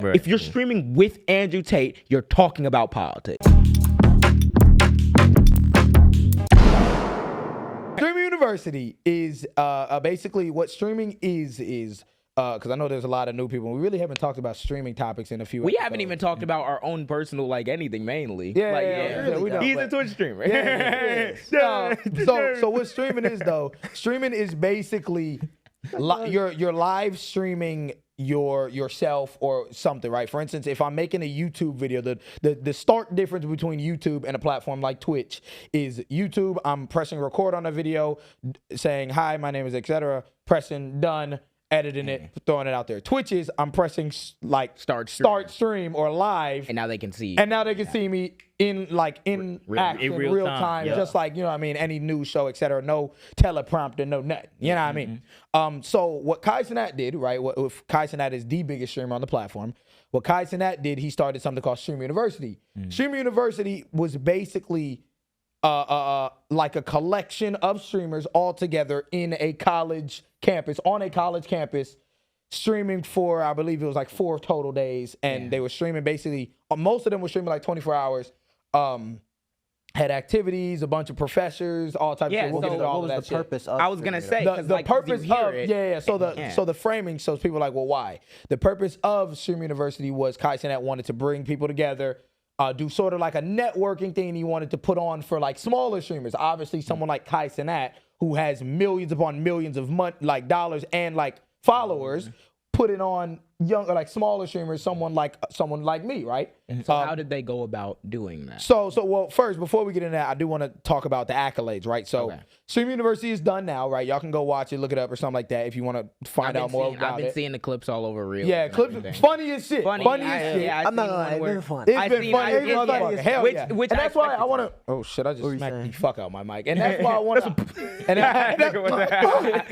Right. If you're streaming with Andrew Tate, you're talking about politics. Streaming University is basically what streaming is because I know there's a lot of new people. We really haven't talked about streaming topics in a few. We episodes. haven't even talked about our own personal like anything mainly. We don't, He's but- a Twitch streamer. So what streaming is though? Streaming is basically you're live streaming yourself or something, right? For instance, if I'm making a YouTube video, the stark difference between YouTube and a platform like Twitch is YouTube, I'm pressing record on a video, saying hi, my name is etc., pressing done, editing it, throwing it out there. Twitch is I'm pressing like start stream or live, And now they can see. and now they can see me in action, in real time, yeah. just like, you know what I mean, any news show, etc. No teleprompter, no nothing. You know what I mean? So what Kai Cenat did, right? If Kai Cenat is the biggest streamer on the platform. What Kai Cenat did, he started something called Stream University. Stream University was basically like a collection of streamers all together in a college campus, streaming for, I believe it was like 4 total days. And they were streaming basically, most of them were streaming like 24 hours. Had activities, a bunch of professors, all types of shit. We'll get into all of that What was the purpose of I was gonna say the purpose of so the framing, so people are like, well, why? The purpose of Stream University was Kai Cenat wanted to bring people together, do sort of like a networking thing he wanted to put on for like smaller streamers. Obviously, someone like Kai Cenat, who has millions upon millions of dollars and like followers, put it on younger, like smaller streamers, someone like me, right? So how did they go about doing that? So well, first, before we get into that, I do want to talk about the accolades, right? So Stream University is done now, right? Y'all can go watch it, look it up or something like that if you want to find out more about it. I've been seeing the clips all over Reels. Yeah, clips, funny as shit. Funny as shit. I'm not gonna lie, it's been fun. It's been funny as motherfucker. Hell yeah. Which and that's why I want to. Oh shit! I just smacked the fuck out my mic, and that's why I want to.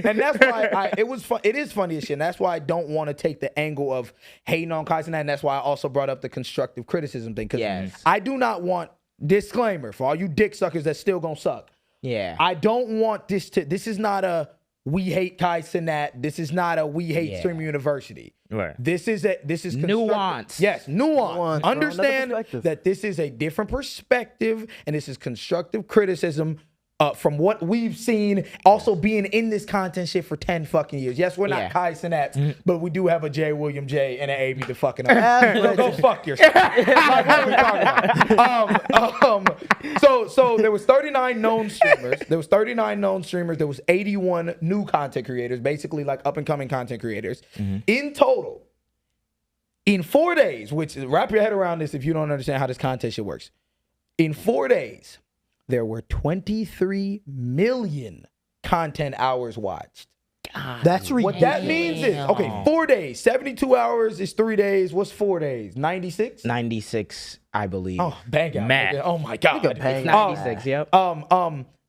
And that's why it was fun. It is funny as shit. And that's why I don't want to take the angle of hating on Kai Cenat, and that's why I also brought up the constructive criticism thing. Because I do not want, disclaimer for all you dick suckers that still gonna suck. Yeah. I don't want this is not a we hate Kai Cenat. This is not a we hate Stream University. Right. This is Nuance. Yes, nuance. Understand perspective. that this is a different perspective and this is constructive criticism. From what we've seen, also being in this content shit for 10 fucking years. Yes, we're not Kai Cenat, but we do have a J. William J. and an A.B. to fucking up. So go fuck yourself. Like, what are we talking about? So there was 39 known streamers. There was 81 new content creators, basically like up-and-coming content creators. In total, in 4 days, which wrap your head around this if you don't understand how this content shit works. In 4 days, there were 23 million content hours watched. God, that's ridiculous. What that means is, okay, 4 days, 72 hours is 3 days. What's 4 days? 96? 96, I believe. Oh, bang out. Math. Oh my God. It's 96, yep.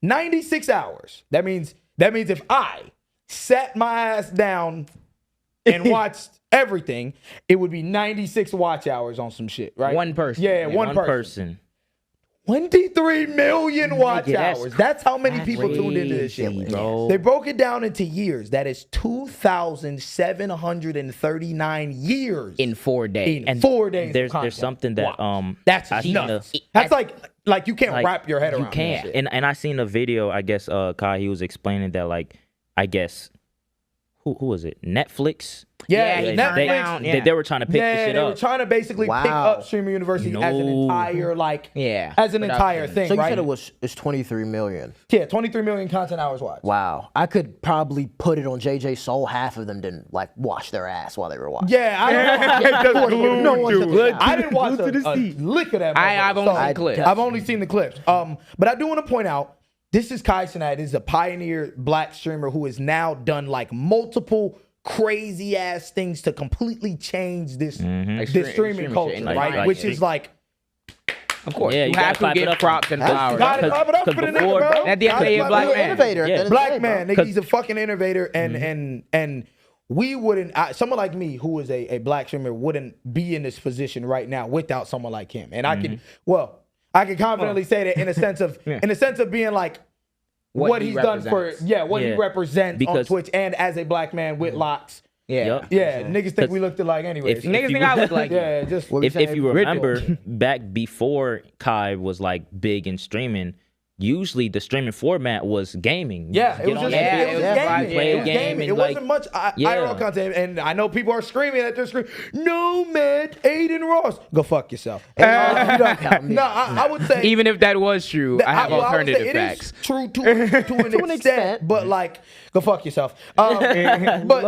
96 hours. That means if I sat my ass down and watched everything, it would be 96 watch hours on some shit, right? One person. Yeah, one person. 23 million watch hours. That's how many people tuned into this shit. bro. They broke it down into years. That is 2,739 years. In 4 days. In 4 days. There's something that that's I seen nuts. That's like you can't wrap your head around. You can't. That shit. And I seen a video. I guess Kai, he was explaining that, like, I guess who was it? Netflix. Yeah, Netflix. They were trying to pick this shit they up. were trying to basically pick up Streamer University as an entire entire thing. So you right? said it's 23 million. Yeah, 23 million content hours watched. Wow. I could probably put it on JJ Soul. Half of them didn't like wash their ass while they were watching. Yeah, I didn't watch a lick of that. I've only seen clips. I've only seen the clips. But I do want to point out, this is Kai Cenat. This is a pioneer black streamer who has now done like multiple crazy ass things to completely change this streaming culture, right? Which is like, of course, yeah, you have to give props and flowers. Gotta clap it up for the nigga, bro. At the end of the day, a black man. Innovator. Black man, nigga, he's a fucking innovator, and we wouldn't. Someone like me, who is a black streamer, wouldn't be in this position right now without someone like him. And I can confidently say that in a sense of being like what he's done for he represents on Twitch, and as a black man with locks Yup. Yeah, niggas think we looked alike anyways. Niggas think I look like you. yeah, just If you remember back before Kai was like big in streaming, usually the streaming format was gaming. Yeah, Get it was on just that it bitch, was play gaming. a It was game, gaming. and It like, wasn't much yeah. IRL content, and I know people are screaming at their screen. No, man, Aiden Ross, go fuck yourself. No, I would say Even if that was true, I have would say alternative it facts. is true to an extent, but like, go fuck yourself. Love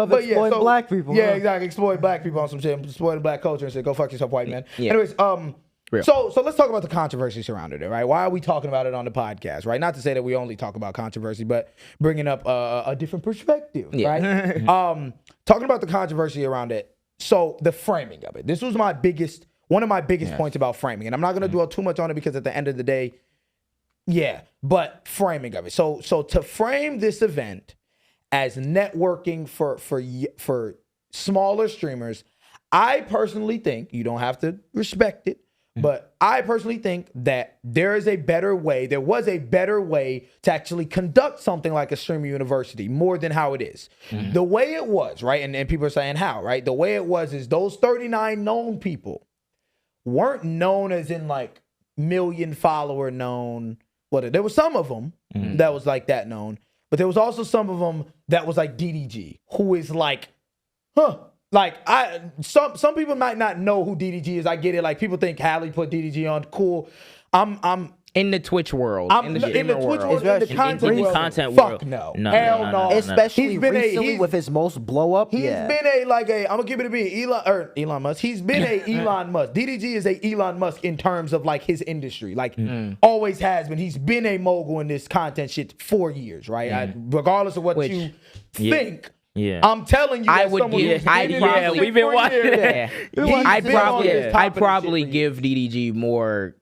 but yeah, exploiting black people, Yeah, huh? exactly. Exploit black people on some shit. Exploit black culture and say, go fuck yourself, white man. Yeah. Anyways, Real. so let's talk about the controversy surrounding it, right? Why are we talking about it on the podcast, right? Not to say that we only talk about controversy, but bringing up a different perspective, right? Talking about the controversy around it. So the framing of it. This was one of my biggest points about framing, and I'm not going to dwell too much on it because at the end of the day, yeah, but framing of it. So to frame this event as networking for smaller streamers, I personally think, you don't have to respect it, but I personally think that there was a better way to actually conduct something like a streamer university more than how it is. The way it was, right? And people are saying how, right? The way it was is those 39 known people weren't known as in like million follower known. There was some of them that was like that known, but there was also some of them that was like DDG, who is like, like some people might not know who DDG is. I get it. Like people think Hallie put DDG on. Cool. I'm In the Twitch world, I'm in the in the streamer Twitch world. world, in the content the world. content Fuck world. no. No, Hell no, no. no, no. Especially He's been recently with his most blow up. He's Yeah. been I'm gonna give it a B. Elon Musk. He's been a Elon Musk. DDG is a Elon Musk in terms of like his industry. Like always has been. He's been a mogul in this content shit for years, right? Regardless of what you think. Yeah. I'm telling you, I as would someone give. who's I'd been in probably. this shit we've been for watching years, that. he's I'd been on this top of the probably shit for give DDG more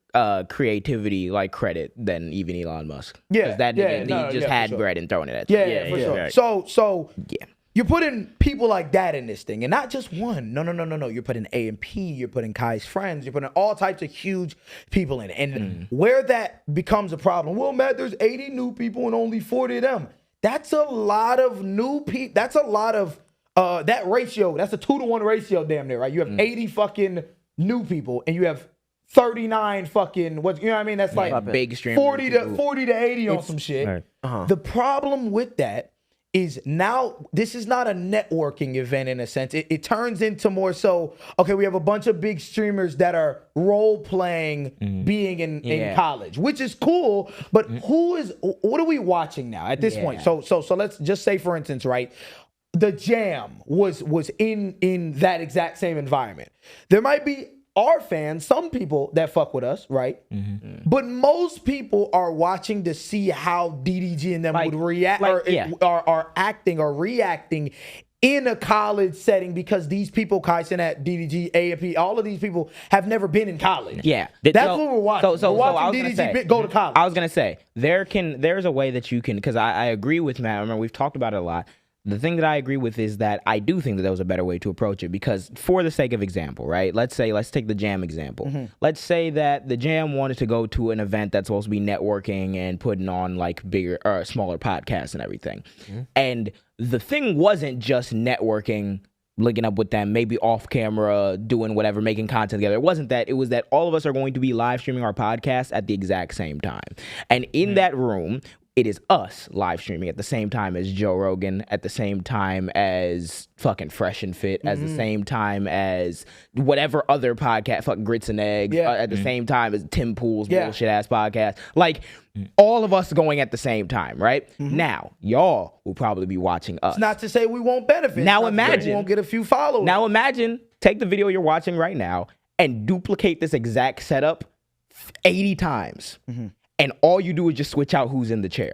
creativity like credit than even Elon Musk. Yeah, 'Cause that yeah, nigga, no, he just yeah, had for sure. bread and throwing it at you. Yeah, for sure. right. So Yeah. you're putting people like that in this thing, and not just one. No. You're putting A&P, you're putting Kai's friends, you're putting all types of huge people in it. And where that becomes a problem, well, Matt, there's 80 new people and only 40 of them. That's a lot of new people. That's a lot of that ratio. That's a 2-to-1 ratio, damn near, right? You have 80 fucking new people, and you have 39 fucking you know what I mean? That's like Big streamers. 40 to 80 on some shit. Right. The problem with that is now this is not a networking event in a sense. It turns into more so, okay, we have a bunch of big streamers that are role playing being in college, which is cool, but what are we watching now at this point? So let's just say, for instance, right, the JAAM was in that exact same environment. There might be our fans, some people that fuck with us, right? But most people are watching to see how DDG and them would react, are acting or reacting in a college setting, because these people, Kai Cenat, DDG, A&P, all of these people have never been in college. Yeah, That's what we're watching. So we're I was watching gonna DDG say, go to college. I was gonna say there's a way that you can, because I agree with Matt. Remember, we've talked about it a lot. The thing that I agree with is that I do think that there was a better way to approach it, because for the sake of example, right? Let's take the JAAM example. Let's say that the JAAM wanted to go to an event that's supposed to be networking and putting on like bigger or smaller podcasts and everything. And the thing wasn't just networking, linking up with them, maybe off camera, doing whatever, making content together. It wasn't that. It was that all of us are going to be live streaming our podcast at the exact same time. And in that room, it is us live streaming at the same time as Joe Rogan, at the same time as fucking Fresh and Fit, at the same time as whatever other podcast, fucking Grits and Eggs, at the same time as Tim Pool's bullshit ass podcast. Like all of us going at the same time, right? Now, y'all will probably be watching us. It's not to say we won't benefit. Now It's not to say imagine- we won't get a few followers. Now imagine, take the video you're watching right now and duplicate this exact setup 80 times. And all you do is just switch out who's in the chair.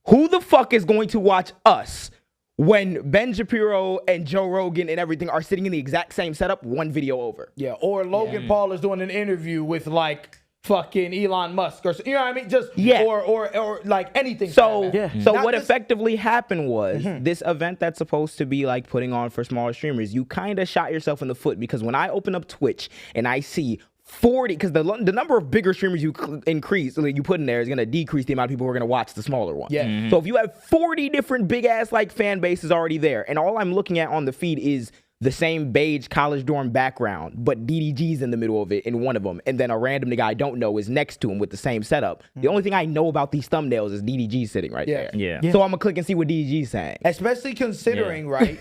Who the fuck is going to watch us when Ben Shapiro and Joe Rogan and everything are sitting in the exact same setup, one video over? Yeah, or Logan Paul is doing an interview with like fucking Elon Musk or you know what I mean? Just or like anything. So Not what just- effectively happened was this event that's supposed to be like putting on for smaller streamers, you kind of shot yourself in the foot, because when I open up Twitch and I see 40, because the number of bigger streamers you increase, like you put in there, is going to decrease the amount of people who are going to watch the smaller ones. Yeah. So if you have 40 different big ass like fan bases already there, and all I'm looking at on the feed is the same beige college dorm background, but DDG's in the middle of it in one of them, and then a random nigga I don't know is next to him with the same setup. The only thing I know about these thumbnails is DDG sitting right there. Yeah. So I'm gonna click and see what DDG's saying. Especially considering, right?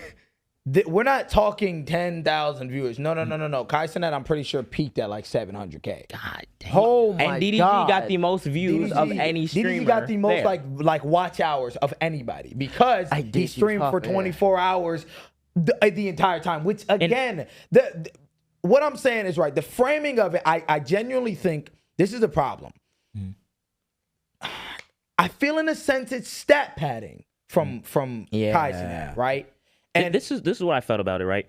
We're not talking 10,000 viewers. No. Kai Cenat, I'm pretty sure peaked at like 700K. God damn. Oh my And DDG God. got the most views of any streamer. DDG got the most there. like watch hours of anybody because he did streamed tough, for yeah. 24 hours the entire time. Which again, what I'm saying is right. The framing of it, I genuinely think this is a problem. I feel in a sense it's stat padding from Kai Cenat, right? And this is what I felt about it, right?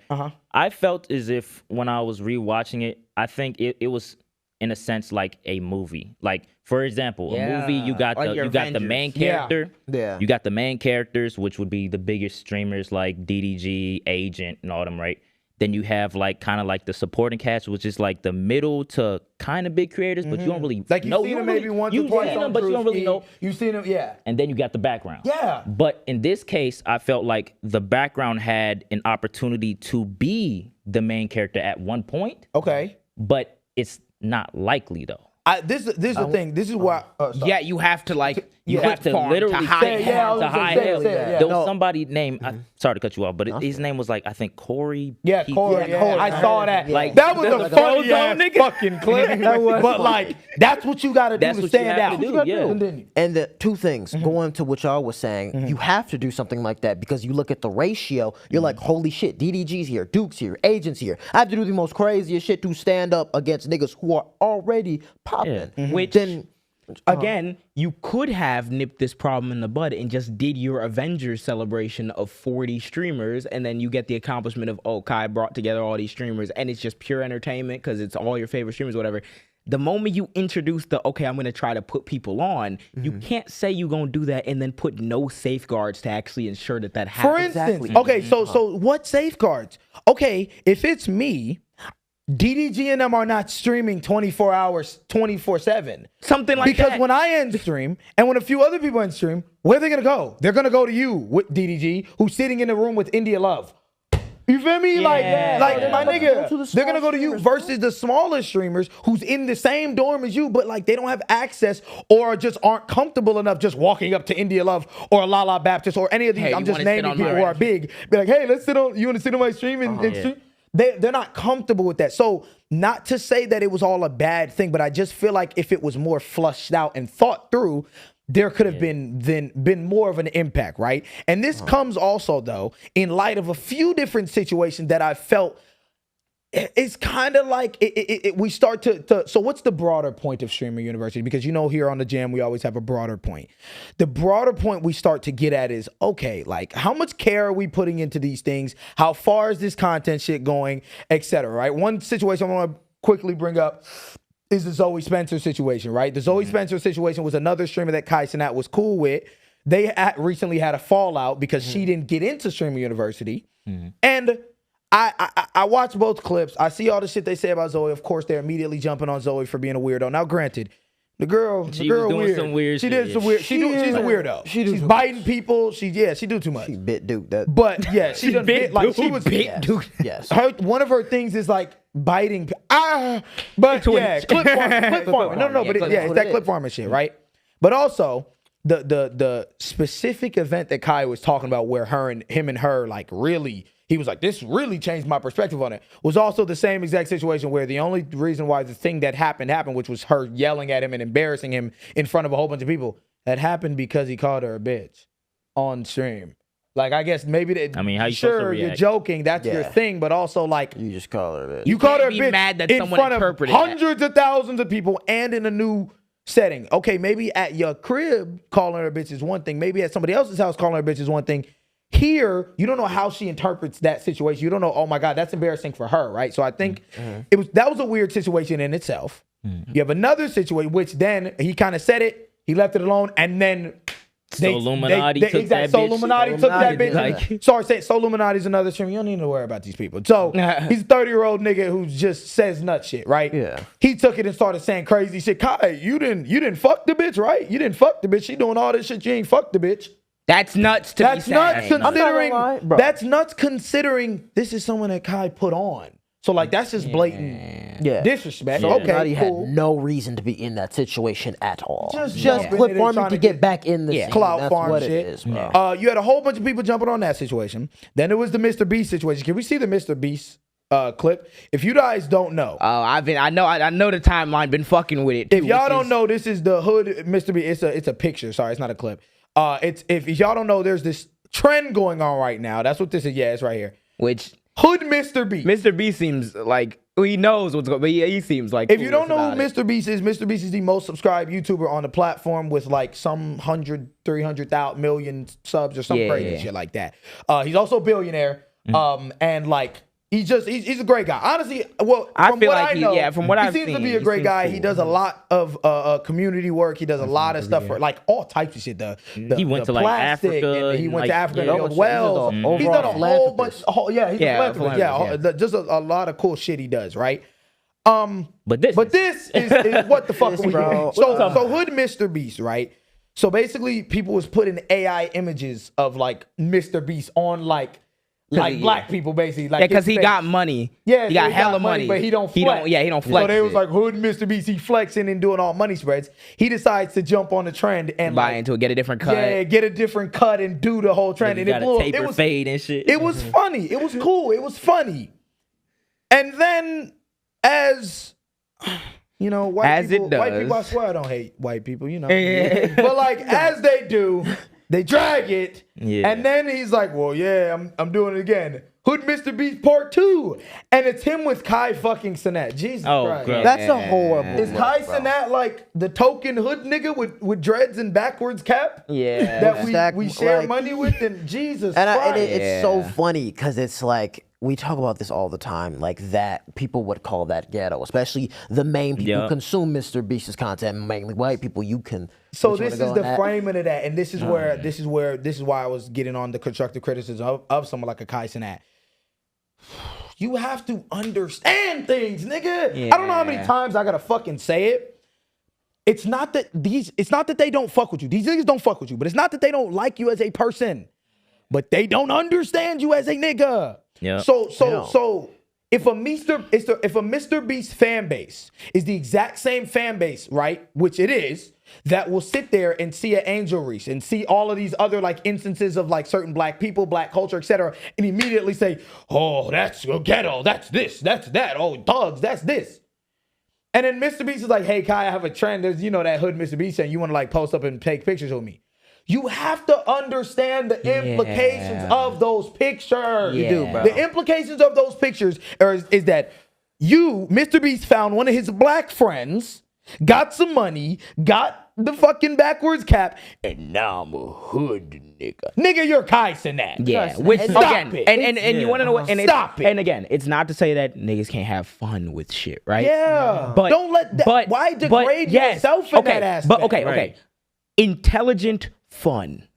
I felt as if when I was rewatching it, I think it was in a sense like a movie. Like for example, a movie you got Like the main character. Yeah. You got the main characters, which would be the biggest streamers like DDG, Agent, and all them, right? Then you have like kind of like the supporting cast, which is like the middle to kind of big creators, but you don't really Like you've know. seen You him don't maybe really- once or you've twice seen on him, but you don't really know. You've seen him, yeah. And then you got the background. Yeah. But in this case, I felt like the background had an opportunity to be the main character at one point, Okay. but it's not likely though. This is the thing. This is why. Yeah, you have to like You clip have to farm literally hide say, yeah, I farm was to gonna hide say, hell. say, yeah. There was somebody named, sorry to cut you off, but his name was like, I think Corey. Yeah, P- Corey. Yeah, I saw that. Like, That was that's a a funny Frozone ass nigga. fucking clip. But like, that's what you got to do That's to what you stand have out. to do, yeah. Continue. And the two things, going to what y'all was saying, you have to do something like that because you look at the ratio, you're like, holy shit, DDG's here, Duke's here, Agent's here. I have to do the most craziest shit to stand up against niggas who are already popping. Which, Then, again, you could have nipped this problem in the bud and just did your Avengers celebration of 40 streamers, and then you get the accomplishment of, oh, Kai brought together all these streamers, and it's just pure entertainment because it's all your favorite streamers, whatever. The moment you introduce okay, I'm going to try to put people on, you can't say you're going to do that and then put no safeguards to actually ensure that For happens. instance, okay, so what safeguards? Okay, if it's me, DDG and them are not streaming 24 hours, 24/7. Something like Because that. when I end stream and when a few other people end stream, where are they gonna go? They're gonna go to you with DDG, who's sitting in the room with India Love. You feel me? Like my nigga, they're gonna go to you versus the smaller streamers who's in the same dorm as you, but like they don't have access or just aren't comfortable enough just walking up to India Love or Lala Baptist or any of these. Hey, I'm you just wanna sit naming on my people who are ranch? big. Be like, hey, let's sit on. You want to sit on my stream and stream? They're not comfortable with that. So not to say that it was all a bad thing, but I just feel like if it was more flushed out and thought through, there could have been more of an impact, right? And this comes also though in light of a few different situations that I felt. It's kind of like we start to. So what's the broader point of Streamer University? Because here on the Jam, we always have a broader point. The broader point we start to get at is, okay, like how much care are we putting into these things? How far is this content shit going, et cetera, right? One situation I want to quickly bring up is the Zoey Spencer situation, right? The Zoey Spencer situation was another streamer that Kai Cenat was cool with. They recently had a fallout because she didn't get into Streamer University. And I watch both clips. I see all the shit they say about Zoey. Of course, they're immediately jumping on Zoey for being a weirdo. Now, granted, the girl She was doing weird. some weird She shit, did some yeah. weird. She's a weirdo. She's biting people. She do too much. she bit Duke that. But yeah, she done bit like she was bit Duke. Yes. one of her things is like biting. But yeah, clip farming. No, but Yeah, it's that clip farming shit, right? But also the specific event that Kai was talking about, where him and her like really. He was like, this really changed my perspective on it. Was also the same exact situation where the only reason why the thing that happened, which was her yelling at him and embarrassing him in front of a whole bunch of people, that happened because he called her a bitch on stream. Like, I guess maybe that. I mean, how you supposed to sure, you're react? joking. That's your Yeah. thing, but also like You just call her a bitch. you called her a be bitch mad that in someone front of interpreted that. hundreds of thousands of people and in a new setting. Okay, maybe at your crib calling her a bitch is one thing. Maybe at somebody else's house calling her a bitch is one thing. Here, you don't know how she interprets that situation. You don't know, oh my God, that's embarrassing for her, right? So I think that was a weird situation in itself. You have another situation, which then he kind of said it, he left it alone, and then So Illuminati took that So bitch. Illuminati took that Illuminati bitch. did that. Sorry, say so Illuminati's another stream. You don't need to worry about these people. So he's a 30-year-old nigga who just says nut shit, right? Yeah. He took it and started saying crazy shit. Kai, you didn't fuck the bitch, right? You didn't fuck the bitch. She doing all this shit. You ain't fucked the bitch. That's nuts to That's be nuts saying. considering. I'm not gonna lie, bro. That's nuts considering this is someone that Kai put on. So like that's just blatant disrespect. Yeah. Illuminati Okay, had cool. no reason to be in that situation at all. Just Just jumping clip in and farming trying to to get get back in the scene. Clout That's farm what shit. it is, bro. You had a whole bunch of people jumping on that situation. Then there was the Mr. Beast situation. Can we see the Mr. Beast clip? If you guys don't know, Oh, I know the timeline. Been fucking with it. Too, if y'all which don't is- know, this is the hood Mr. Beast. It's a picture. Sorry, it's not a clip. It's if y'all don't know, there's this trend going on right now. That's what this is. Yeah, it's right here. which Hood Mr. Beast. Mr. B seems like he knows what's going. But he seems like. If you don't know clueless who about it. Mr. Beast is the most subscribed YouTuber on the platform with like some 300,000 million subs or some Yeah, crazy yeah. shit like that. He's also a billionaire. And like he's a great guy. Honestly, well, I from feel what like I he- know, yeah, from what he I've seems to seen, be a he great seems guy. cool. He does a lot of community work. He does a lot of stuff for like all types of shit. He went to, like, plastic, Africa and he and, went like, to Africa yeah. and built wells. He's an He's done a overall whole bunch. philanthropist. Yeah, he's a philanthropist. philanthropist, Yeah, just a lot of cool shit he does. Right. But this is what the fuck This, we bro. doing. So Hood Mr. Beast, right? So basically, people was putting AI images of like Mr. Beast on like black people, basically. Like Yeah, because his he face. got money. Yeah, he so got hella money, but he don't flex. He don't flex. So they was it. like Hood Mr. Beast, he flexing and doing all money spreads. He decides to jump on the trend and buy like, into it, get a different cut. yeah, get a different cut and do the whole trend. you And it got blew a up. taper It was fade and shit. it was funny. It was cool. It was funny. And then as you know, As it white does. people, I swear I don't hate white people, you know. But like as they do, they drag it. Yeah. And then he's like, well, yeah, I'm doing it again. Hood Mr. Beast Part 2. And it's him with Kai fucking Cenat. Jesus Oh, Christ. gross. That's a horrible. Is look, Kai bro. Cenat like the token hood nigga with dreads and backwards cap? Yeah. That we share like- money with? And Jesus And Christ. it's so funny because it's like we talk about this all the time, like that people would call that ghetto, especially the main people who Yeah. consume Mr. Beast's content, mainly white people. You can. So which this wanna is go the on that? framing of that, and this is why I was getting on the constructive criticism of someone like a Kai Cenat. You have to understand things, nigga. I don't know how many Yeah. times I gotta fucking say it. It's not that they don't fuck with you. These niggas don't fuck with you, but it's not that they don't like you as a person, but they don't understand you as a nigga. Yeah. So if a Mr. Beast fan base is the exact same fan base, right? Which it is, that will sit there and see an Angel Reese and see all of these other like instances of like certain black people, black culture, etc., and immediately say, "Oh, that's ghetto. That's this. That's that. Oh, thugs. That's this." And then Mr. Beast is like, "Hey, Kai, I have a trend. There's that hood Mr. Beast saying you want to like post up and take pictures with me." You have to understand the implications of those pictures. You do, bro. The implications of those pictures is that you, Mr. Beast, found one of his black friends, got some money, got the fucking backwards cap, and now I'm a hood nigga. Nigga, you're Kai Cenat. Yeah, which Stop again, it. and you want to know what? And Stop it. And again, it's not to say that niggas can't have fun with shit, right? Yeah. But Don't let that. But, why degrade yourself in that aspect? But okay. Intelligent fun.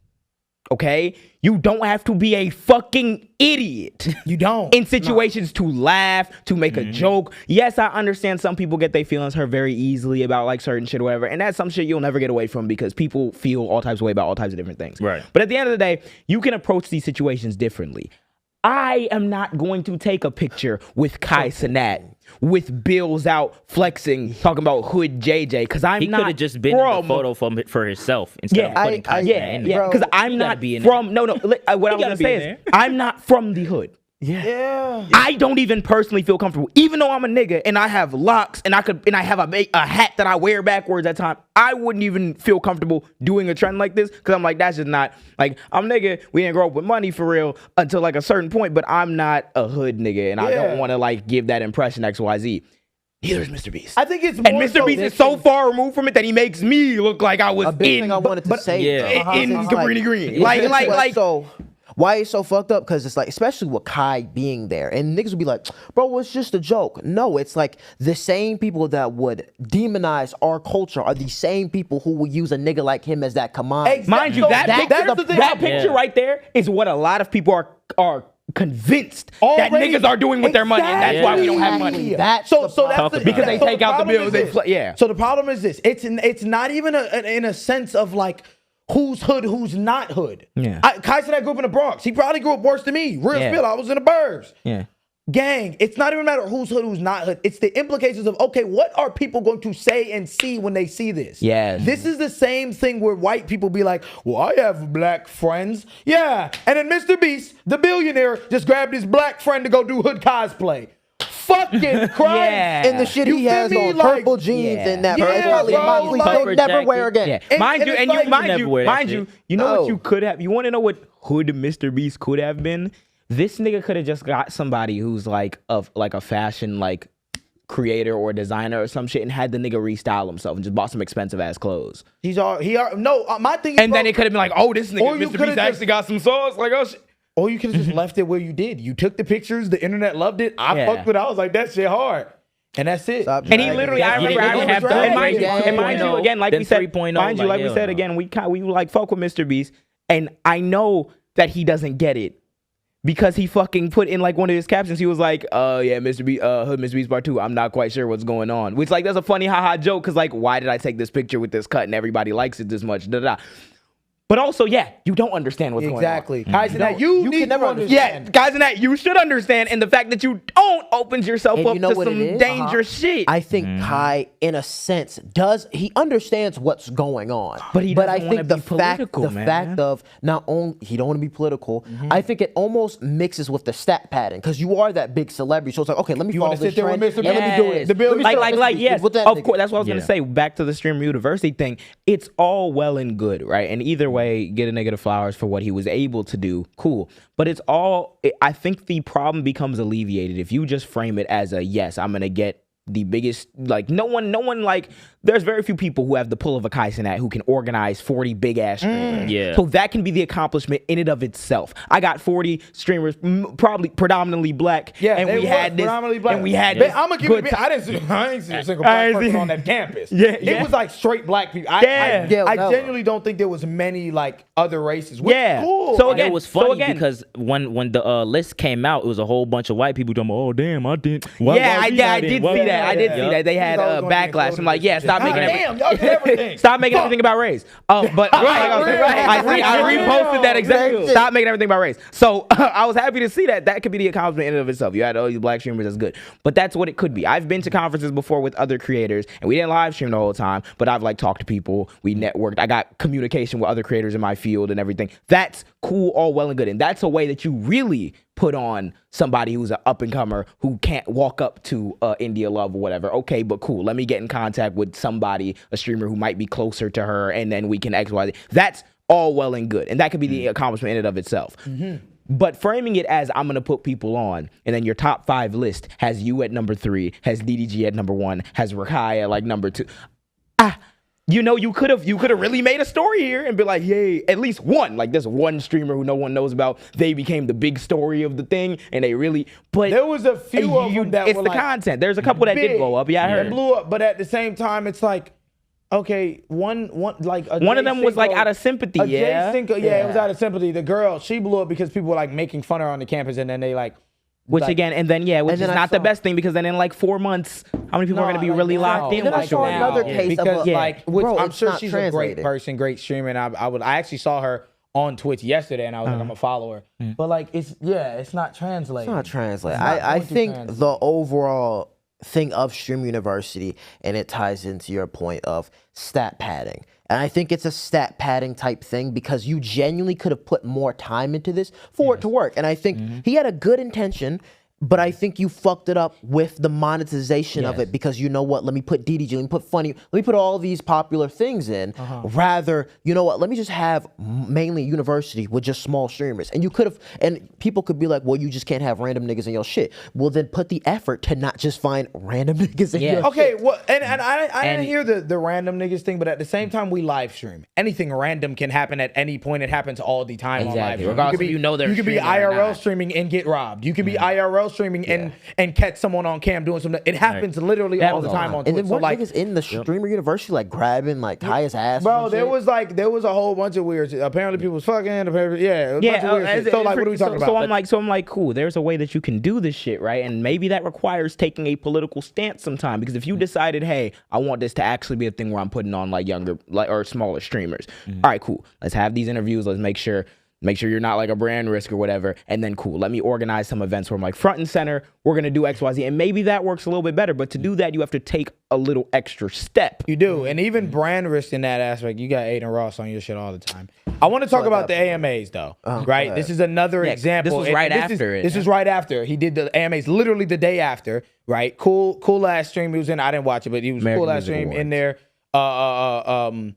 Okay? You don't have to be a fucking idiot. You don't. In situations to laugh, to make a joke. Yes, I understand some people get their feelings hurt very easily about like certain shit or whatever. And that's some shit you'll never get away from because people feel all types of way about all types of different things. Right. But at the end of the day, you can approach these situations differently. I am not going to take a picture with Kai Cenat with bills out flexing, talking about hood JJ, because I'm He not could have just been in the photo for himself instead of putting Kai Cenat in there. yeah, because I'm He gotta not be in there. from what I was gonna gotta be say in is there. I'm not from the hood. Yeah. I don't even personally feel comfortable, even though I'm a nigga and I have locks and I have a hat that I wear backwards at times. I wouldn't even feel comfortable doing a trend like this because I'm like, that's just not like I'm nigga. We didn't grow up with money for real until like a certain point, but I'm not a hood nigga and I don't want to like give that impression XYZ. Neither is Mr. Beast. I think it's and more Mr. so Beast is so far removed from it that he makes me look like I was A big in thing I wanted to say yeah. though, in it's Cabrini Green. it's Like just what- so why it's so fucked up, because it's like, especially with Kai being there, and niggas would be like, bro, it's just a joke. No, it's like the same people that would demonize our culture are the same people who will use a nigga like him as that command. Mind you, that picture right there is what a lot of people are convinced that niggas are doing with their money, and that's why we don't have money. Because they take out the bills. So the problem is this: it's not even in a sense of like who's hood, who's not hood. Yeah. Kai Cenat grew up in the Bronx. He probably grew up worse than me. Real spill. I was in the burbs. Yeah. Gang, it's not even a matter of who's hood, who's not hood. It's the implications of, okay, what are people going to say and see when they see this? Yes. This is the same thing where white people be like, well, I have black friends. Yeah. And then Mr. Beast, the billionaire, just grabbed his black friend to go do hood cosplay. Fucking Christ. Yeah. And the shit he has on purple jeans and that probably he'll never wear again. Yeah. Mind you, you know what you could have? You want to know what hood Mr. Beast could have been? This nigga could have just got somebody who's like a fashion like creator or designer or some shit and had the nigga restyle himself and just bought some expensive ass clothes. My thing is, and then it could have been like, oh, this nigga Mr. Beast actually got some sauce. Like, oh shit. Or you could have just left it where you did. You took the pictures, the internet loved it. I fucked with it. I was like, that shit hard. And that's it. And he literally, I remember, and mind you, again, like we said, like we said again, we like fuck with Mr. Beast, and I know that he doesn't get it. Because he fucking put in like one of his captions, he was like, yeah, Mr. Beast, Hood Mr. Beast Part 2, I'm not quite sure what's going on. Which like, that's a funny haha joke, because like, why did I take this picture with this cut and everybody likes it this much, da-da-da. But also, yeah, you don't understand what's going on. Exactly. Kai Cenat, you need to understand. Yeah, Kai Cenat, you should understand, and the fact that you don't opens yourself up to some dangerous shit. I think Kai, in a sense, he understands what's going on. But he doesn't want to be political, the fact of not only he don't want to be political, I think it almost mixes with the stat pattern, because you are that big celebrity. So it's like, okay, let me follow this trend. Let me do this. Yes, of course. That's what I was gonna say. Back to the streamer university thing. It's all well and good, right? And either way, get a nigga the flowers for what he was able to do, cool. But it's all, I think the problem becomes alleviated if you just frame it as a, yes, I'm gonna get the biggest, like no one like, there's very few people who have the pull of a Kai Cenat who can organize 40 big ass streamers. Yeah. So that can be the accomplishment in and of itself. I got 40 streamers, probably predominantly black. Yeah, and we had this. Black. And we had this. I'm gonna give it. I ain't see a single black person on that campus. It was like straight black people. I genuinely don't think there was many like other races. Which is cool. So again, it was funny because when the list came out, it was a whole bunch of white people talking, oh damn, I didn't. I did see that. They had backlash. I'm like, yeah, stop making everything. Stop making everything about race. But I reposted that exactly. Stop making everything about race. So I was happy to see that. That could be the accomplishment in and of itself. You had all these black streamers, that's good. But that's what it could be. I've been to conferences before with other creators, and we didn't live stream the whole time, but I've like talked to people. We networked. I got communication with other creators in my field and everything. That's cool, all well and good. And that's a way that you really put on somebody who's an up-and-comer who can't walk up to India Love or whatever. Okay, but cool. Let me get in contact with somebody, a streamer who might be closer to her, and then we can X, Y, Z. That's all well and good. And that could be the accomplishment in and of itself. But framing it as I'm going to put people on, and then your top 5 list has you at number 3, has DDG at number 1, has Rakai at like number 2. You know, you could have really made a story here and be like, yay, at least one. Like, there's one streamer who no one knows about. They became the big story of the thing, and they really. But there was a few of them that it's were the like content. There's a couple that did blow up. Yeah, I heard. It blew up, but at the same time, it's like, okay, one of them was like out of sympathy. It was out of sympathy. The girl, she blew up because people were like making fun of her on the campus, and then they like. Which is not the best thing, because then in like 4 months, how many people are going to be really locked in? Then I saw another case because bro, I'm sure she's a great person, great streamer, and I actually saw her on Twitch yesterday, and I was like, I'm gonna follow her. But like, it's not translated. It's not translated. I think the overall thing of Stream University, and it ties into your point of stat padding. And I think it's a stat padding type thing, because you genuinely could have put more time into this for it to work. And I think he had a good intention, But I think you fucked it up with the monetization of it because you know what? Let me put DDG, let me put funny, let me put all these popular things in. Rather, you know what? Let me just have mainly university with just small streamers. And you could have, and people could be like, well, you just can't have random niggas in your shit. Well, then put the effort to not just find random niggas in your shit. Okay, well, and I didn't hear the random niggas thing, but at the same time, we live stream. Anything random can happen at any point. It happens all the time on live stream. Regardless if they're you could be streaming or IRL not. streaming and get robbed. You could be IRL streaming and catch someone on cam doing something. It happens literally all the time on Twitch. And then So what like, niggas in the streamer university like grabbing like Kaya's ass? bro, and there shit? was a whole bunch of weird shit. Apparently people was fucking. Apparently, a bunch of weird shit. So like, what are we talking about? So I'm like, cool. There's a way that you can do this shit, right? And maybe that requires taking a political stance sometime. Because if you decided, hey, I want this to actually be a thing where I'm putting on like younger, like or smaller streamers. All right, cool. Let's have these interviews. Let's make sure you're not like a brand risk or whatever. And then cool, let me organize some events where I'm like front and center, we're gonna do XYZ. And maybe that works a little bit better. But to do that, you have to take a little extra step. You do. And even brand risk in that aspect, you got Aiden Ross on your shit all the time. I want to talk about the AMAs though, right? This is another example. This was And right this after is, it. This was right after. He did the AMAs literally the day after, right? Cool ass stream he was in. I didn't watch it, but he was American cool ass Music stream in Awards. there.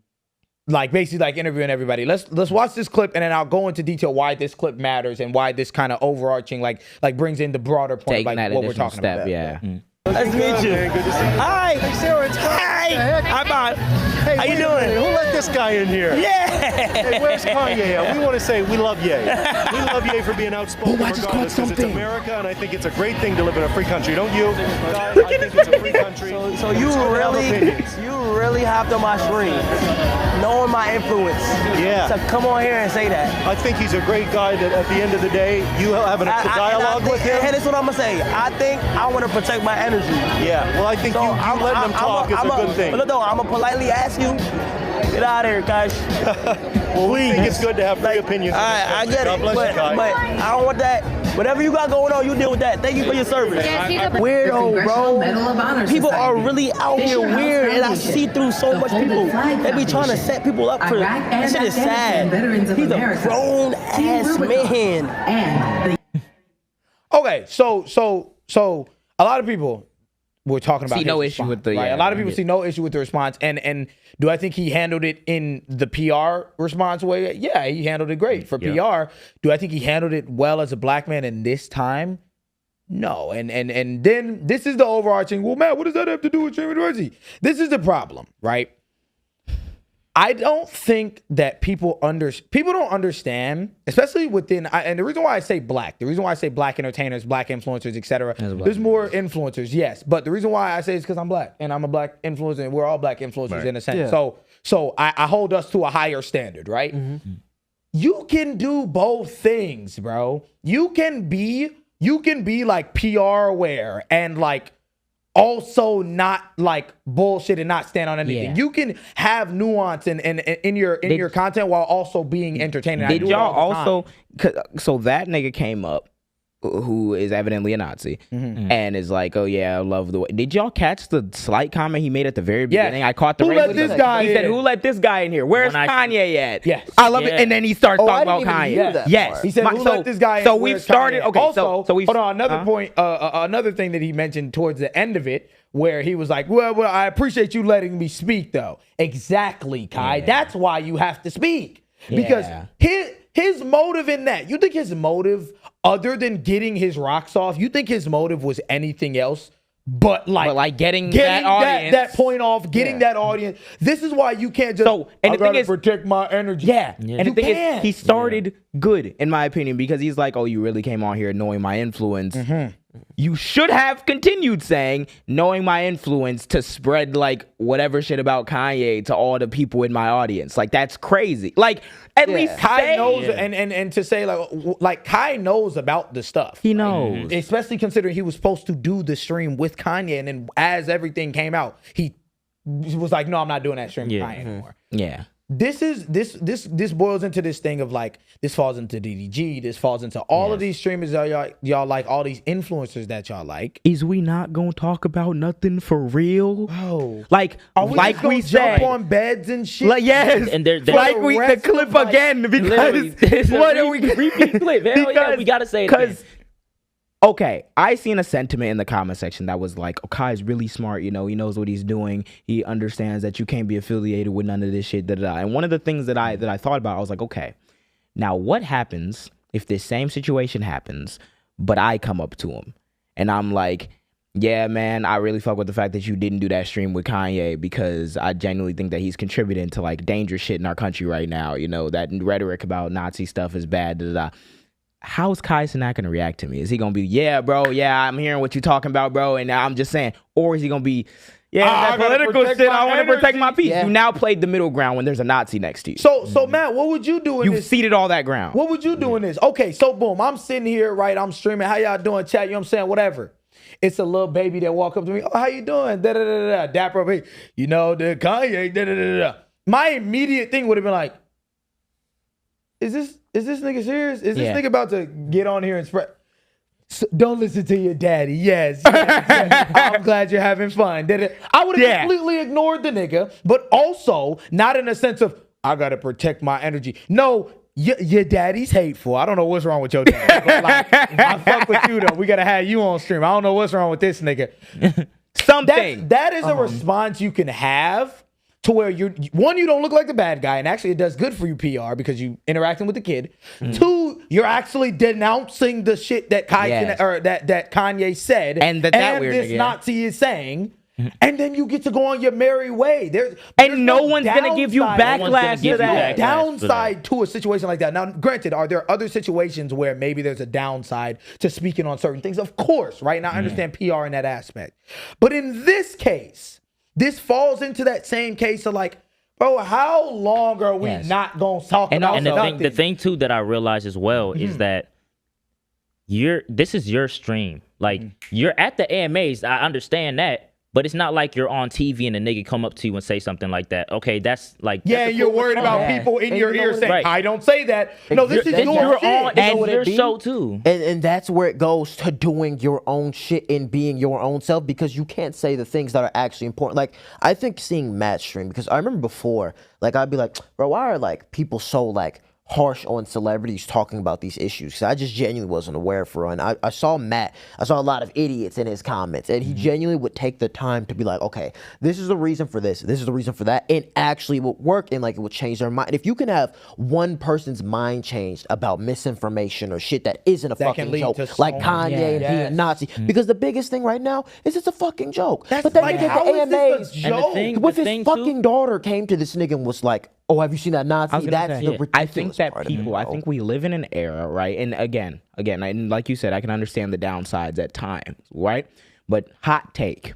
Like basically like interviewing everybody. Let's watch this clip and then I'll go into detail why this clip matters and why this kind of overarching like brings in the broader point of Taking like that what we're additional talking step, about. yeah. Nice to meet you. Good to see you. Hi. Hey, Sarah, it's Hi. Hi, Bob. Hey, How you wait a minute. doing? Who let this guy in here? Yeah. Hey, where's Kanye at? We want to say we love Ye. We love Ye for being outspoken regardless because it's America, and I think it's a great thing to live in a free country. Don't you? Guys, I think it's a free country. So you really hopped on my stream, knowing my influence. Yeah. So come on here and say that. I think he's a great guy that at the end of the day, you having a dialogue with him. Hey, this is what I'm gonna say. I think I want to protect my energy. Yeah, well, I think So you letting him talk is a good thing. Look, I'm gonna politely ask you, get out of here, guys. Well, we think it's good to have free opinions. I get God it, bless but you, Kai. I don't want that. Whatever you got going on, you deal with that. Thank you for your service. Weirdo, bro. People are really out here weird, and I see through so much people. They be trying to set people up for that shit is sad. He's a grown ass man. Okay, so a lot of people were talking about See no his issue response, with the- right? yeah, a lot of people yeah. see no issue with the response, and do I think he handled it in the PR response way? Yeah, he handled it great for PR. Do I think he handled it well as a black man in this time? No, and then this is the overarching. Well, Matt, what does that have to do with streaming diversity? This is the problem, right? I don't think that people don't understand, especially within. And the reason why I say black entertainers, black influencers, etc. There's more influencers, yes, but the reason why I say it's because I'm black and I'm a black influencer, and we're all black influencers in a sense. Yeah. So I hold us to a higher standard, right? You can do both things, bro. You can be like PR aware and like also not like bullshit and not stand on anything. Yeah. You can have nuance in your content while also being entertaining. I Did do it y'all all the time. also? So that nigga came up, who is evidently a Nazi, and is like, "Oh yeah, I love the way." Did y'all catch the slight comment he made at the very beginning? I caught the. Who let this guy He said, in? "Who let this guy in here? Where's When Kanye at?" Yes. I love it. Yeah. And then he starts Oh, I talking about didn't even Kanye. hear that Yes, part. He said, "Who let this guy in?" So Where's we've started. Kanye? Okay, Also, so we've hold on. Another point. Another thing that he mentioned towards the end of it, where he was like, "Well, I appreciate you letting me speak, though." Exactly, Kai. That's why you have to speak because his motive in that. You think his motive, other than getting his rocks off, you think his motive was anything else? But like getting that audience. that point off, getting that audience. This is why you can't just. So, and I the thing gotta is- protect my energy. Yeah. And the You thing can't. is, he started good, in my opinion, because he's like, "Oh, you really came on here knowing my influence." You should have continued saying, knowing my influence to spread like whatever shit about Kanye to all the people in my audience. Like, that's crazy. Like, at least Kai say, knows, and to say like Kai knows about the stuff. he knows. Especially considering he was supposed to do the stream with Kanye, and then as everything came out, he was like, "No, I'm not doing that stream with Kanye anymore." Yeah. This boils into this thing of like, this falls into DDG, this falls into all of these streamers that y'all like, all these influencers that y'all like. Is we not gonna talk about nothing for real? Oh, Like, are we like just gonna we jump said. on beds and shit? Like, yes, And they're like the we the rest clip of, like, again Literally, because it's a what are we repeat clip. Hell yeah, we gotta say it again. because Okay, I seen a sentiment in the comment section that was like, oh, Kai's really smart, you know, he knows what he's doing. He understands that you can't be affiliated with none of this shit, da-da-da. And one of the things that I thought about, I was like, okay, now what happens if this same situation happens, but I come up to him and I'm like, yeah, man, I really fuck with the fact that you didn't do that stream with Kanye because I genuinely think that he's contributing to like dangerous shit in our country right now. You know, that rhetoric about Nazi stuff is bad, da-da-da. How's Kai Cenat gonna react to me? Is he gonna be, yeah, bro, yeah, I'm hearing what you're talking about, bro, and I'm just saying, or is he gonna be, yeah, that political shit, I want to protect my peace. Yeah. You now played the middle ground when there's a Nazi next to you. So Matt, what would you do in this? You've ceded all that ground. What would you do in this? Okay, so boom, I'm sitting here, right? I'm streaming. How y'all doing, chat? You know what I'm saying? Whatever. It's a little baby that walk up to me. Oh, how you doing? Da da da da. Dapper up here. You know the Kanye. Da da da da. My immediate thing would have been like, Is this nigga serious? Is this nigga about to get on here and spread? So don't listen to your daddy. Yes. I'm glad you're having fun. I would have completely ignored the nigga, but also not in a sense of, I got to protect my energy. No, your daddy's hateful. I don't know what's wrong with your dad. But like, I fuck with you, though. We got to have you on stream. I don't know what's wrong with this nigga. Something. That is a response you can have. To where you don't look like the bad guy, and actually it does good for you PR because you interacting with the kid. Two, you're actually denouncing the shit that that Kanye said, and this Nazi is saying, and then you get to go on your merry way. There's no one's gonna give you backlash to that. Downside to a situation like that. Now, granted, are there other situations where maybe there's a downside to speaking on certain things? Of course, right? Now I understand PR in that aspect, but in this case. This falls into that same case of like, bro, how long are we not going to talk about and the thing, too, that I realize as well is that this is your stream. Like, you're at the AMAs. I understand that. But it's not like you're on TV and a nigga come up to you and say something like that. Okay, that's like... Yeah, you're worried about people in your ear saying, I don't say that. No, this is your shit. And your show, too. And that's where it goes to doing your own shit and being your own self because you can't say the things that are actually important. Like, I think seeing Matt stream, because I remember before, like, I'd be like, bro, why are, like, people so, like, harsh on celebrities talking about these issues? Because I just genuinely wasn't aware for one. I saw Matt, I saw a lot of idiots in his comments, and he genuinely would take the time to be like, okay, this is the reason for this is the reason for that, and actually would work and like it would change their mind. If you can have one person's mind changed about misinformation or shit that isn't a fucking joke, like Kanye and being a Nazi, because the biggest thing right now is it's a fucking joke. That's but then like, nigga, how the is this a AMAs, joke? with his fucking daughter came to this nigga and was like, oh, have you seen that Nazi? That's the ridiculous I think that part people, I think we live in an era, right? And again, and like you said, I can understand the downsides at times, right? But hot take.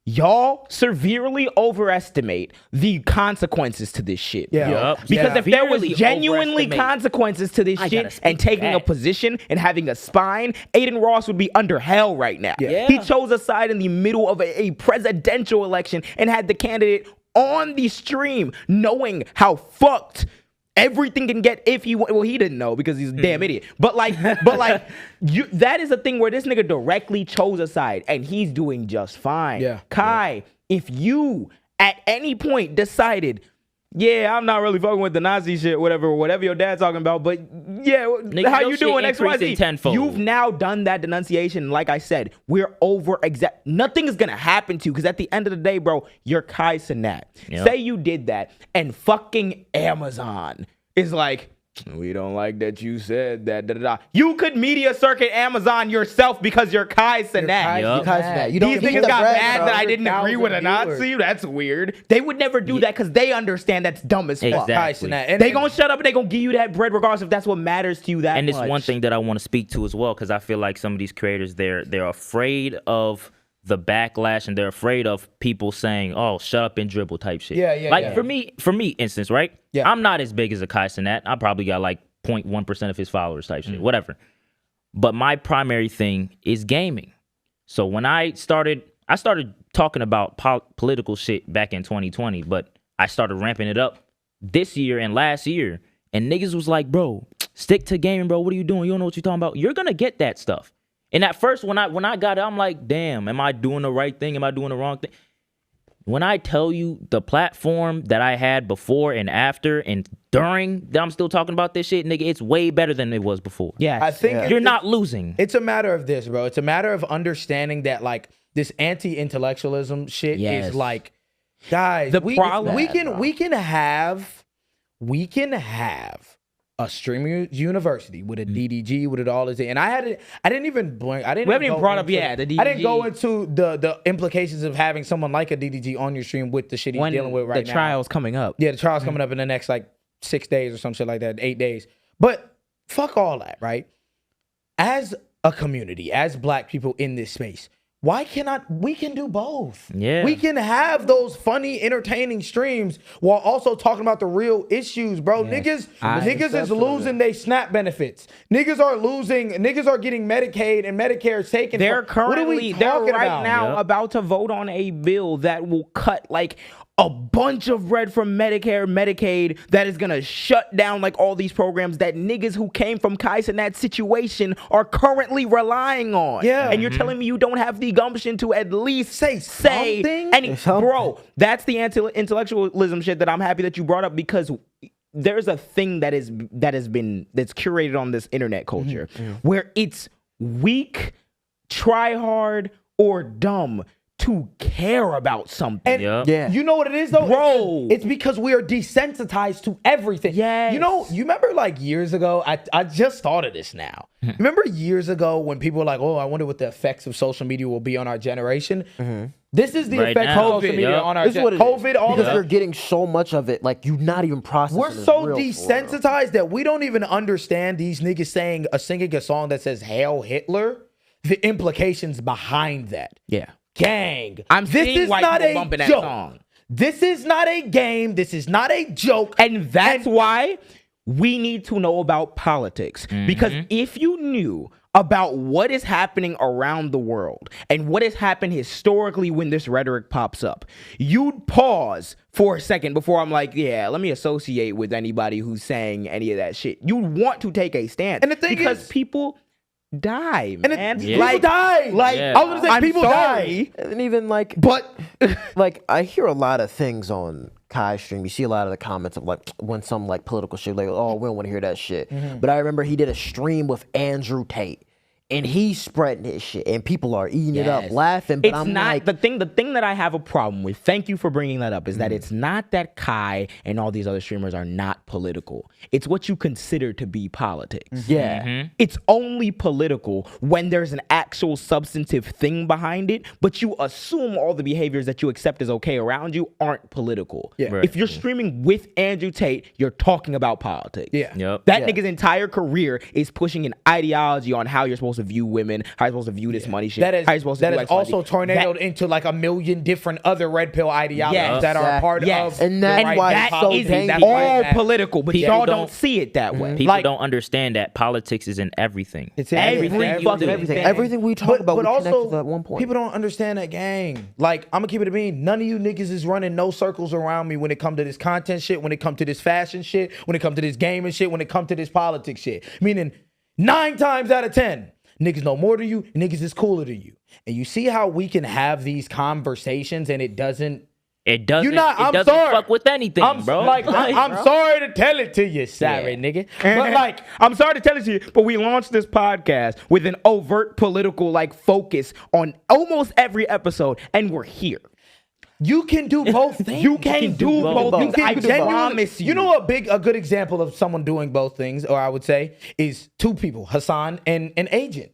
Y'all severely overestimate the consequences to this shit. Because if there was genuinely consequences to this shit and taking a position and having a spine, Aiden Ross would be under hell right now. He chose a side in the middle of a presidential election and had the candidate on the stream knowing how fucked everything can get if he didn't know because he's a damn idiot. But that is a thing where this nigga directly chose a side and he's doing just fine. Kai, if you at any point decided, yeah, I'm not really fucking with the Nazi shit, whatever your dad's talking about, but yeah, nigga, how you doing, XYZ? You've now done that denunciation. Like I said, we're nothing is gonna happen to you because at the end of the day, bro, you're Kai Cenat. Say you did that and fucking Amazon is like, we don't like that you said that. Da, da, da. You could media circuit Amazon yourself because you're Kai Cenat. These niggas got mad that I didn't agree with a Nazi. That's weird. They would never do that because they understand that's dumb as fuck. Exactly. They gonna shut up and they gonna give you that bread regardless if that's what matters to you that much. And it's one thing that I want to speak to as well because I feel like some of these creators, they're afraid of the backlash and they're afraid of people saying, "Oh, shut up and dribble" type shit. For me, instance, right? I'm not as big as a Kai Cenat. I probably got like 0.1% of his followers type shit, whatever. But my primary thing is gaming. So when I started talking about political shit back in 2020, but I started ramping it up this year and last year, and niggas was like, "Bro, stick to gaming, bro. What are you doing? You don't know what you're talking about." You're gonna get that stuff. And at first, when I got it, I'm like, damn, am I doing the right thing? Am I doing the wrong thing? When I tell you the platform that I had before and after and during that I'm still talking about this shit, nigga, it's way better than it was before. Yeah, I think You're not losing. It's a matter of this, bro. It's a matter of understanding that like this anti-intellectualism shit is like, guys, we can have a streaming university with a DDG with it all is, and I didn't even blink. We haven't even brought up the DDG. I didn't go into the implications of having someone like a DDG on your stream with the shit he's dealing with right now. The trial's coming up. Yeah, the trial's coming up in the next like 6 days or some shit like that, 8 days. But fuck all that, right? As a community, as black people in this space, why cannot we can do both? Yeah. We can have those funny, entertaining streams while also talking about the real issues, bro. Yes. Niggas is losing their SNAP benefits. Niggas are getting Medicaid and Medicare taken. They're right now Yep. about to vote on a bill that will cut like a bunch of bread from Medicare, Medicaid, that is gonna shut down like all these programs that niggas who came from Kai Cenat's situation are currently relying on. Yeah. And you're telling me you don't have the gumption to at least say something? Bro, that's the intellectualism shit that I'm happy that you brought up, because there's a thing that's curated on this internet culture where it's weak, try hard, or dumb to care about something. And you know what it is though? Bro. It's because we are desensitized to everything. Yes. You know, you remember like years ago, I just thought of this now. Remember years ago when people were like, oh, I wonder what the effects of social media will be on our generation? This is the Right effect now. of social media on our This is what it COVID, is. all because of you're getting so much of it, like you're not even processing. We're it so real desensitized that we don't even understand these niggas singing a song that says Hail Hitler, the implications behind that. Yeah. Gang. This is white not people a bumping that joke. song. This is not a game. This is not a joke. And that's why we need to know about politics. Because if you knew about what is happening around the world and what has happened historically when this rhetoric pops up, you'd pause for a second before I'm like, yeah, let me associate with anybody who's saying any of that shit. You want to take a stance. And the thing because is, people die, and man. people die. Like, Yeah. I was gonna say, I'm people sorry. die. And even like, But like I hear a lot of things on Kai's stream. You see a lot of the comments of like when some like political shit, like, oh, we don't want to hear that shit. But I remember he did a stream with Andrew Tate, and he's spreading his shit, and people are eating it up, laughing. But It's I'm not like, the thing that I have a problem with. Thank you for bringing that up. Is that it's not that Kai and all these other streamers are not political. It's what you consider to be politics. yeah. It's only political when there's an actual substantive thing behind it, but you assume all the behaviors that you accept as okay around you aren't political. Yeah. Right. If you're streaming with Andrew Tate, you're talking about politics. Yeah. Yep. That nigga's entire career is pushing an ideology on how you're supposed to view women, how you're supposed to view this money shit. that is how you're supposed to do is X, Y, Z. also tornadoed into like a million different other red pill ideologies that are part of. And that's the why right it's so policy. dangerous. That's why all it's political, but People y'all don't don't- see it that way. People Like- don't understand that politics is in everything. It's in Everything everything. fucking Everything. thing. Everything we talk about, we connected to at one point. people don't understand that, gang. Like, I'm gonna keep it a bean. None of you niggas is running no circles around me when it come to this content shit, when it come to this fashion shit, when it come to this gaming shit, when it come to this politics shit. Meaning, 9 times out of 10, niggas know more than you, niggas is cooler than you. And you see how we can have these conversations and it doesn't. It doesn't. I'm it doesn't sorry. fuck with anything, bro. I'm sorry to tell it to you, sorry, nigga. But like, I'm sorry to tell it to you, but we launched this podcast with an overt political like focus on almost every episode, and we're here. you can do both things. You can do both things. I promise you. You know a good example of someone doing both things, or I would say, is 2 people, Hassan and Agent.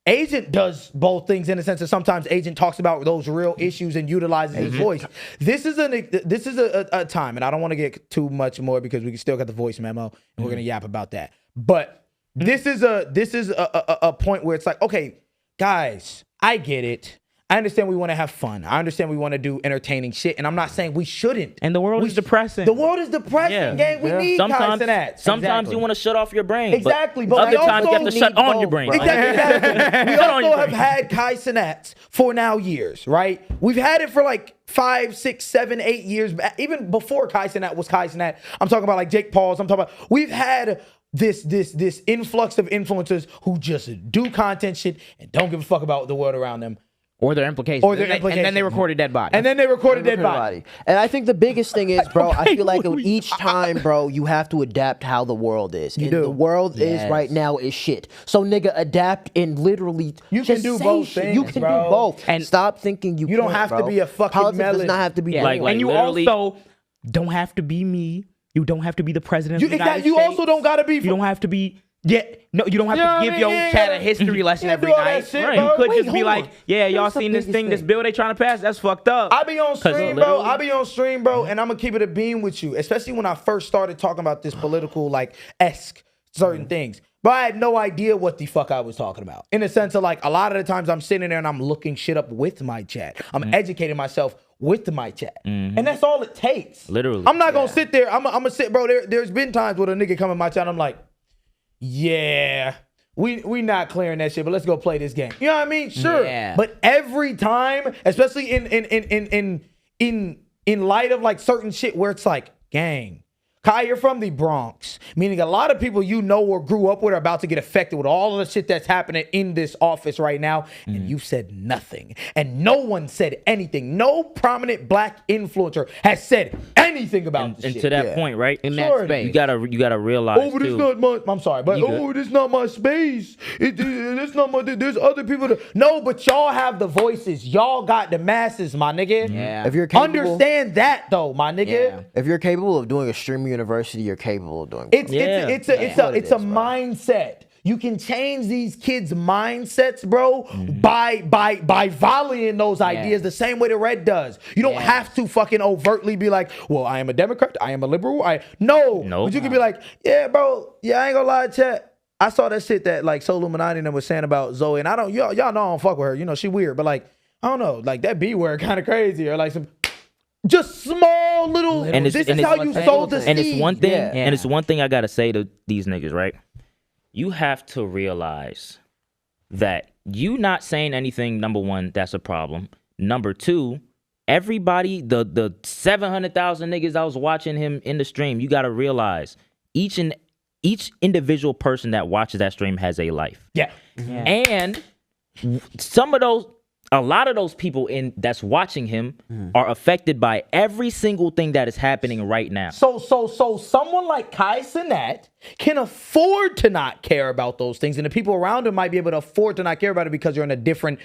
Agent does both things in the sense that sometimes Agent talks about those real issues and utilizes his voice. This is a time, and I don't want to get too much more because we still got the voice memo and we're gonna yap about that. But this is a point where it's like, okay, guys, I get it. I understand we want to have fun. I understand we want to do entertaining shit, and I'm not saying we shouldn't. And the world is depressing. The world is depressing, gang. We need Kai Cenat. Sometimes you want to shut off your brain. Exactly, but but other we times you have to also shut need on both, your brain. bro. Exactly. We Shut on also your have brain. had Kai Cenats for now years, right? We've had it for like 5, 6, 7, 8 years, even before Kai Cenat was Kai Cenat. I'm talking about like Jake Pauls. I'm talking about, we've had this influx of influencers who just do content shit and don't give a fuck about the world around them Or their implications. And then they record a dead body. And then they record a dead body. And I think the biggest thing is, bro, I feel like each time, bro, you have to adapt how the world is. And the world is right now is shit. So, nigga, adapt and literally you can do both things, you can do both. And stop thinking you don't have to be a fucking Politics melon. does not have to be and you also don't have to be me. You don't have to be the president of the United States. You also don't got to be... You don't have to be... Yeah, no, you don't have to give your cat a history lesson every night. Shit, you could just be like, yeah, y'all seen this thing, this bill they trying to pass? That's fucked up. I be on stream, bro. And I'm gonna keep it a beam with you, especially when I first started talking about this political, like, certain things. But I had no idea what the fuck I was talking about. In the sense of, like, a lot of the times I'm sitting there and I'm looking shit up with my chat. I'm educating myself with my chat. And that's all it takes. Literally. I'm not gonna sit there. I'm gonna sit, bro. There's been times where a nigga come in my chat and I'm like, yeah, we not clearing that shit, but let's go play this game. You know what I mean? Sure. Yeah. But every time, especially in light of like certain shit where it's like, gang, Kai, you're from the Bronx, meaning a lot of people you know or grew up with are about to get affected with all of the shit that's happening in this office right now, and you said nothing. And no one said anything. No prominent black influencer has said anything about this shit. And to that point, right? In that space. You gotta realize, but it's not my... I'm sorry, but this not my space. It's not my... There's other people that... No, but y'all have the voices. Y'all got the masses, my nigga. Yeah. If you're capable, understand that, though, my nigga. Yeah. If you're capable of doing a streaming university, you're capable of doing it's a mindset. You can change these kids' mindsets, bro, by volleying those ideas the same way the red does. You don't have to fucking overtly be like, well, I am a Democrat, I am a liberal. No. But you can be like, yeah, bro, I ain't gonna lie, chat. I saw that shit that like Soul Illuminati was saying about Zoey, and y'all know I don't fuck with her. You know, she weird, but like, I don't know, like that B word kind of crazy, or like some just small little. And this is how you sold the seed. And it's one thing. And it's one thing I gotta say to these niggas, right? You have to realize that you not saying anything. Number one, that's a problem. Number two, everybody, the 700,000 niggas I was watching him in the stream, you gotta realize each individual person that watches that stream has a life. Yeah. And a lot of those people that's watching him are affected by every single thing that is happening right now. So someone like Kai Cenat can afford to not care about those things, and the people around him might be able to afford to not care about it because you're in a different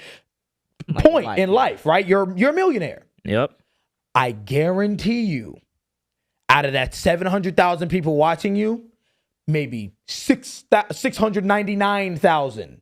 point in life, right? You're a millionaire. Yep. I guarantee you, out of that 700,000 people watching you, maybe 699,000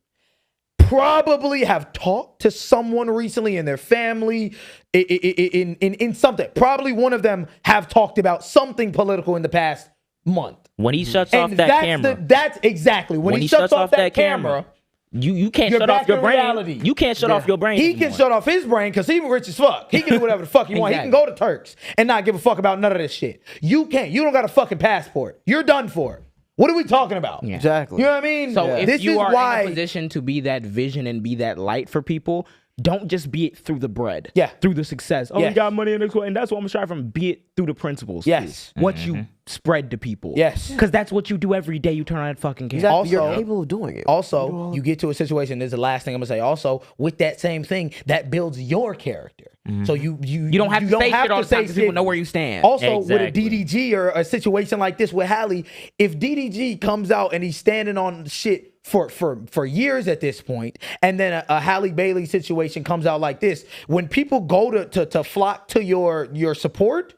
probably have talked to someone recently in their family, in something. Probably one of them have talked about something political in the past month. When he shuts off that camera. That's exactly. When he shuts off that camera, you can't shut off your brain. Reality. You can't shut off your brain He can shut off his brain because he's rich as fuck. He can do whatever the fuck he wants. He can go to Turks and not give a fuck about none of this shit. You can't. You don't got a fucking passport. You're done for. What are we talking about? Yeah. Exactly. You know what I mean? So if you are in a position to be that vision and be that light for people, don't just be it through the bread. Yeah. Through the success. Oh, we got money in this way, and that's what I'm striving from. Be it through the principles. Yes. What you spread to people. Yes. Because that's what you do every day. You turn on that fucking camera. Exactly. Also, you're capable of doing it. Also, you get to a situation, this is the last thing I'm gonna say. Also, with that same thing, that builds your character. So you don't have to say shit all the time because people know where you stand. Also, with a DDG or a situation like this with Halle, if DDG comes out and he's standing on shit for years at this point, and then a Halle Bailey situation comes out like this, when people go to flock to your support,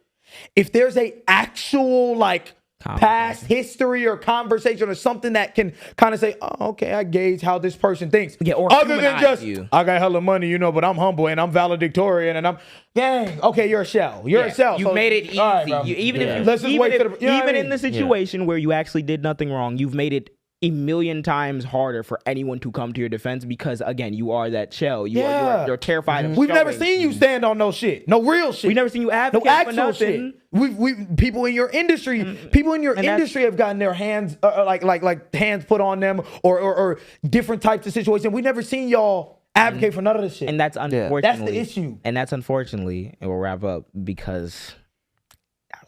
if there's a actual like past history or conversation or something that can kind of say, oh, okay, I gauge how this person thinks. Yeah, or other than just, you. I got hella money, you know, but I'm humble and I'm valedictorian and I'm, gang, okay, you're a shell. You're a shell. You made it easy. Right, even in the situation where you actually did nothing wrong, you've made it a million times harder for anyone to come to your defense because, again, you are that shell. You're terrified of We've never seen you stand on no shit. No real shit. We've never seen you advocate no actual for nothing. shit. People in your industry, have gotten their hands like hands put on them or different types of situations. We've never seen y'all advocate for none of this shit. And that's unfortunately that's the issue. And that's unfortunately, and we'll wrap up because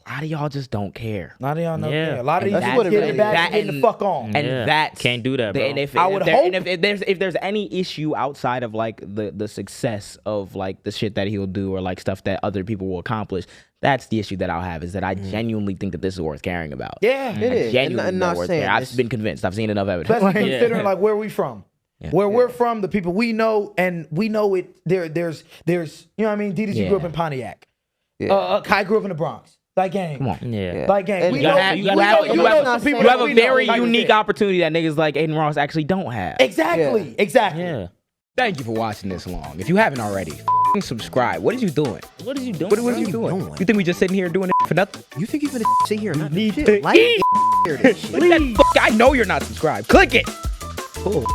A lot of y'all just don't care. A lot of y'all know. Yeah. A lot of these That's what kids it getting really back is. and getting the fuck on. And Yeah. that's Can't do that, bro. And if, I would if there- hope. and if there's any issue outside of like the success of like the shit that he'll do or like stuff that other people will accomplish, that's the issue that I'll have, is that I genuinely think that this is worth caring about. Yeah. It is. Genuinely And not worth saying caring. this- I've been convinced. I've seen enough evidence. Especially considering like where we from. Where we're from, the people we know, and we know it. There's, you know what I mean. DDG grew up in Pontiac. Kai grew up in the Bronx. Like gang. Come on. Yeah. Like gang. And We You know- have, we you know- have, we you know have, some people you that have a we know, very like you unique said. opportunity that niggas like Aiden Ross actually don't have. Exactly. Exactly. Yeah. Thank you for watching this long. If you haven't already, subscribe. What is you doing? What is you doing? What is you doing? You think we just sitting here doing it for nothing? You think you're gonna sit here and not Need do to shit? Like, Click that fuck. I know you're not subscribed. Click it. cool.